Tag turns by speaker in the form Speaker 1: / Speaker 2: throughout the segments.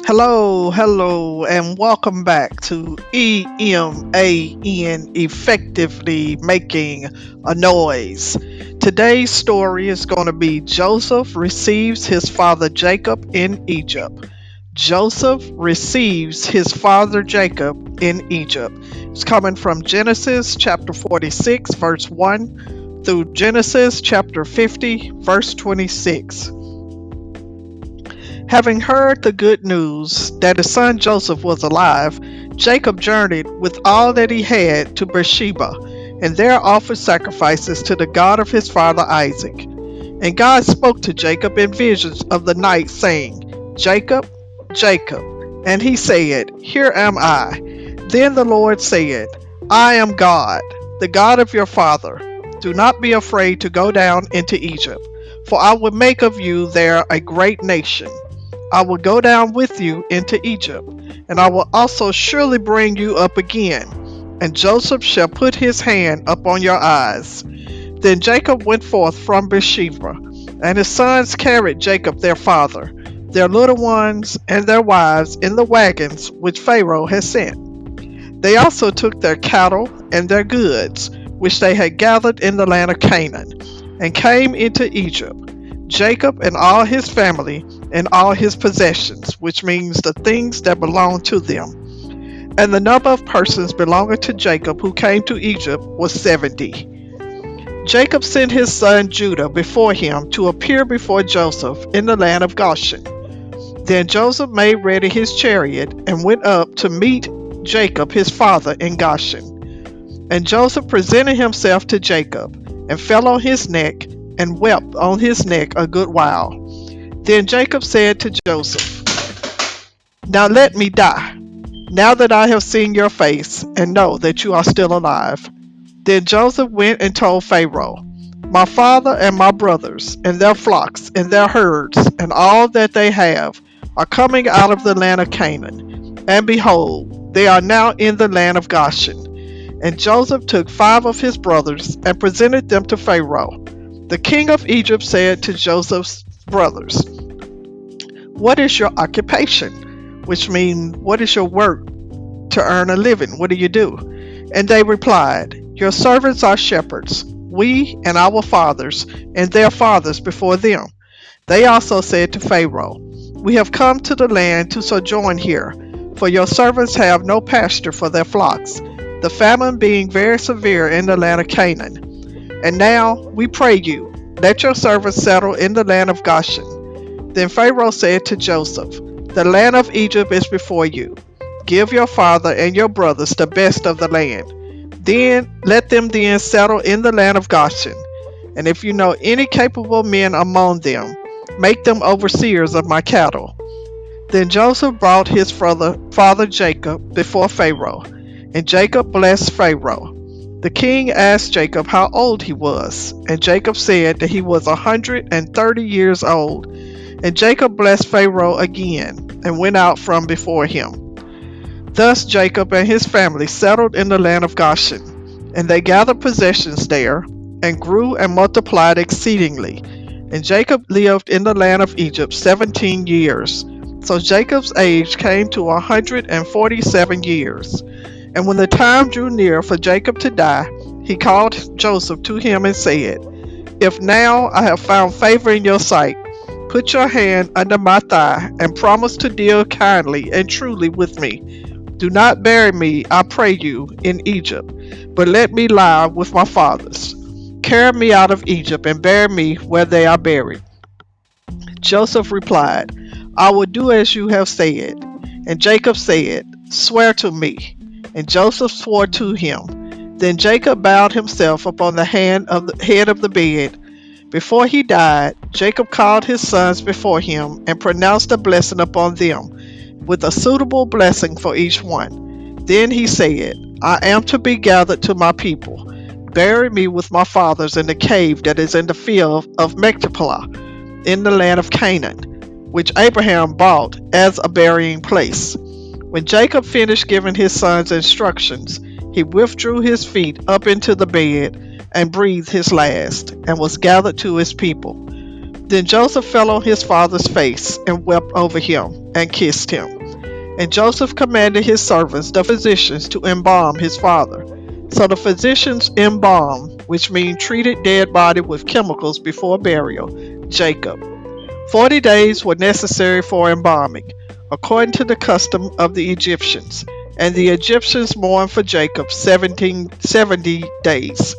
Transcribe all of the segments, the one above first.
Speaker 1: Hello, and welcome back to E.M.A.N. Effectively Making a Noise. Today's story is going to be Joseph receives his father Jacob in Egypt. Joseph receives his father Jacob in Egypt. It's coming from Genesis chapter 46, verse 1 through Genesis chapter 50, verse 26. Having heard the good news that his son Joseph was alive, Jacob journeyed with all that he had to Beersheba, and there offered sacrifices to the God of his father Isaac. And God spoke to Jacob in visions of the night, saying, Jacob, Jacob. And he said, Here am I. Then the Lord said, I am God, the God of your father. Do not be afraid to go down into Egypt, for I will make of you there a great nation. I will go down with you into Egypt, and I will also surely bring you up again, and Joseph shall put his hand upon your eyes. Then Jacob went forth from Beersheba, and his sons carried Jacob their father, their little ones and their wives in the wagons which Pharaoh had sent. They also took their cattle and their goods, which they had gathered in the land of Canaan, and came into Egypt. Jacob and all his family and all his possessions, which means the things that belong to them. And the number of persons belonging to Jacob who came to Egypt was 70. Jacob sent his son Judah before him to appear before Joseph in the land of Goshen. Then Joseph made ready his chariot and went up to meet Jacob his father in Goshen. And Joseph presented himself to Jacob, and fell on his neck, and wept on his neck a good while. Then Jacob said to Joseph, Now let me die, now that I have seen your face, and know that you are still alive. Then Joseph went and told Pharaoh, My father and my brothers, and their flocks, and their herds, and all that they have, are coming out of the land of Canaan. And behold, they are now in the land of Goshen. And Joseph took 5 of his brothers, and presented them to Pharaoh. The king of Egypt said to Joseph's brothers, What is your occupation? Which means, what is your work to earn a living? What do you do? And they replied, Your servants are shepherds, we and our fathers, and their fathers before them. They also said to Pharaoh, We have come to the land to sojourn here, for your servants have no pasture for their flocks, the famine being very severe in the land of Canaan. And now, we pray you, let your servants settle in the land of Goshen. Then Pharaoh said to Joseph, The land of Egypt is before you. Give your father and your brothers the best of the land. Let them settle in the land of Goshen. And if you know any capable men among them, make them overseers of my cattle. Then Joseph brought his father Jacob before Pharaoh, and Jacob blessed Pharaoh. The king asked Jacob how old he was, and Jacob said that he was 130 years old. And Jacob blessed Pharaoh again, and went out from before him. Thus Jacob and his family settled in the land of Goshen, and they gathered possessions there, and grew and multiplied exceedingly. And Jacob lived in the land of Egypt 17 years. So Jacob's age came to 147 years. And when the time drew near for Jacob to die, he called Joseph to him and said, If now I have found favor in your sight, put your hand under my thigh, and promise to deal kindly and truly with me. Do not bury me, I pray you, in Egypt, but let me lie with my fathers. Carry me out of Egypt, and bury me where they are buried. Joseph replied, I will do as you have said. And Jacob said, Swear to me. And Joseph swore to him. Then Jacob bowed himself upon the head of the bed. Before he died, Jacob called his sons before him, and pronounced a blessing upon them, with a suitable blessing for each one. Then he said, I am to be gathered to my people. Bury me with my fathers in the cave that is in the field of Machpelah, in the land of Canaan, which Abraham bought as a burying place. When Jacob finished giving his sons instructions, he withdrew his feet up into the bed, and breathed his last, and was gathered to his people. Then Joseph fell on his father's face, and wept over him, and kissed him. And Joseph commanded his servants, the physicians, to embalm his father. So the physicians embalmed, which means treated dead body with chemicals before burial, Jacob. 40 days were necessary for embalming, according to the custom of the Egyptians. And the Egyptians mourned for Jacob 70 days.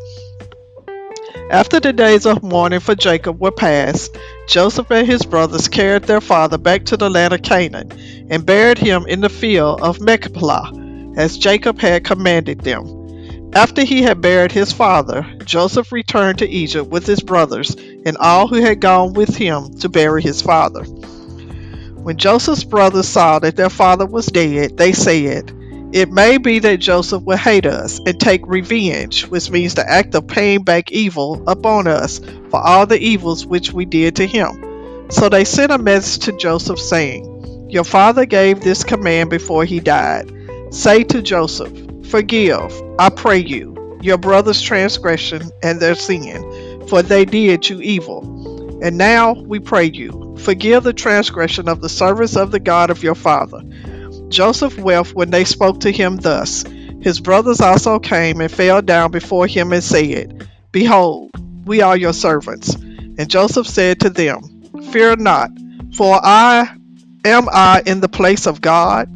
Speaker 1: After the days of mourning for Jacob were past, Joseph and his brothers carried their father back to the land of Canaan and buried him in the field of Machpelah, as Jacob had commanded them. After he had buried his father, Joseph returned to Egypt with his brothers and all who had gone with him to bury his father. When Joseph's brothers saw that their father was dead, they said, "It may be that Joseph will hate us and take revenge," which means the act of paying back evil upon us for all the evils which we did to him. So they sent a message to Joseph saying, "Your father gave this command before he died. Say to Joseph, 'Forgive, I pray you, your brother's transgression and their sin, for they did you evil. And now we pray you, forgive the transgression of the servants of the God of your father.'" Joseph wept when they spoke to him thus. His brothers also came and fell down before him and said, "Behold, we are your servants." And Joseph said to them, "Fear not, for am I in the place of God?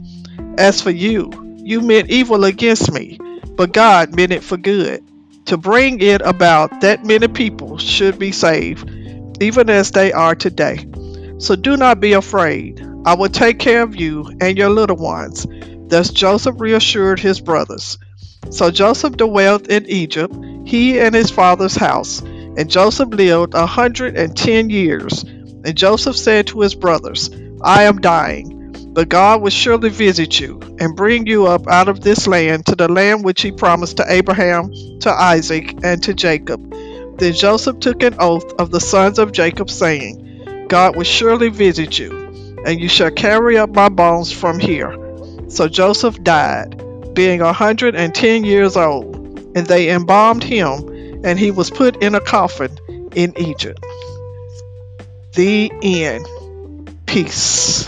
Speaker 1: As for you, you meant evil against me, but God meant it for good, to bring it about that many people should be saved, even as they are today. So do not be afraid. I will take care of you and your little ones." Thus Joseph reassured his brothers. So Joseph dwelt in Egypt, he and his father's house. And Joseph lived 110 years. And Joseph said to his brothers, "I am dying, but God will surely visit you and bring you up out of this land to the land which he promised to Abraham, to Isaac, and to Jacob." Then Joseph took an oath of the sons of Jacob, saying, "God will surely visit you, and you shall carry up my bones from here." So Joseph died, being 110 years old, and they embalmed him, and he was put in a coffin in Egypt. The end. Peace.